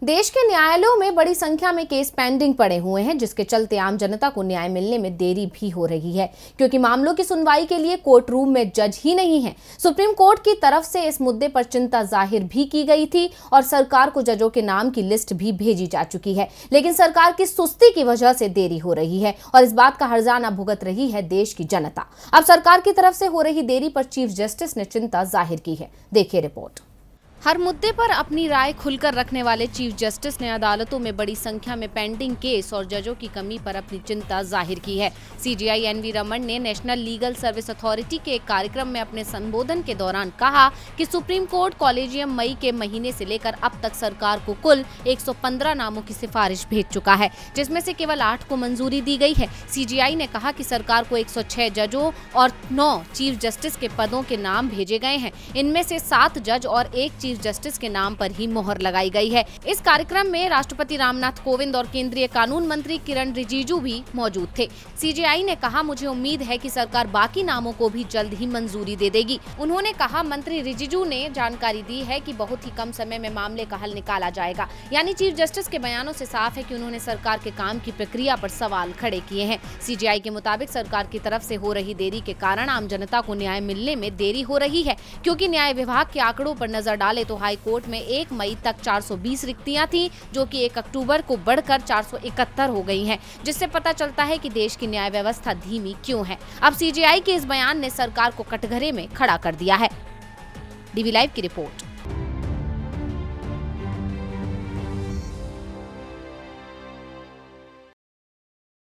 देश के न्यायालयों में बड़ी संख्या में केस पेंडिंग पड़े हुए हैं, जिसके चलते आम जनता को न्याय मिलने में देरी भी हो रही है, क्योंकि मामलों की सुनवाई के लिए कोर्ट रूम में जज ही नहीं है। सुप्रीम कोर्ट की तरफ से इस मुद्दे पर चिंता जाहिर भी की गई थी और सरकार को जजों के नाम की लिस्ट भी भेजी जा चुकी है, लेकिन सरकार की सुस्ती की वजह से देरी हो रही है और इस बात का हर्जाना भुगत रही है देश की जनता। अब सरकार की तरफ से हो रही देरी पर चीफ जस्टिस ने चिंता जाहिर की है। देखिए रिपोर्ट। हर मुद्दे पर अपनी राय खुलकर रखने वाले चीफ जस्टिस ने अदालतों में बड़ी संख्या में पेंडिंग केस और जजों की कमी पर अपनी चिंता जाहिर की है। सीजेआई एनवी रमन ने नेशनल लीगल सर्विस अथॉरिटी के एक कार्यक्रम में अपने संबोधन के दौरान कहा कि सुप्रीम कोर्ट कॉलेजियम मई के महीने से लेकर अब तक सरकार को कुल 115 नामों की सिफारिश भेज चुका है, जिसमें से केवल 8 को मंजूरी दी गई है। सीजेआई ने कहा कि सरकार को 106 जजों और 9 चीफ जस्टिस के पदों के नाम भेजे गए हैं। इनमें से 7 जज और 1 चीफ जस्टिस के नाम पर ही मोहर लगाई गई है। इस कार्यक्रम में राष्ट्रपति रामनाथ कोविंद और केंद्रीय कानून मंत्री किरण रिजिजू भी मौजूद थे। सीजेआई ने कहा, मुझे उम्मीद है कि सरकार बाकी नामों को भी जल्द ही मंजूरी दे देगी। उन्होंने कहा, मंत्री रिजिजू ने जानकारी दी है कि बहुत ही कम समय में मामले का हल निकाला जाएगा। यानी चीफ जस्टिस के बयानों से साफ है कि उन्होंने सरकार के काम की प्रक्रिया पर सवाल खड़े किए हैं। सीजेआई के मुताबिक सरकार की तरफ से हो रही देरी के कारण आम जनता को न्याय मिलने में देरी हो रही है, क्योंकि न्याय विभाग के आंकड़ों पर नजर डाले तो हाई कोर्ट में 1 मई तक 420 रिक्तियां थी, जो कि 1 अक्टूबर को बढ़कर 471 हो गई हैं, जिससे पता चलता है कि देश की न्याय व्यवस्था धीमी क्यों है। अब सीजेआई के इस बयान ने सरकार को कटघरे में खड़ा कर दिया है। डीवी लाइव की रिपोर्ट।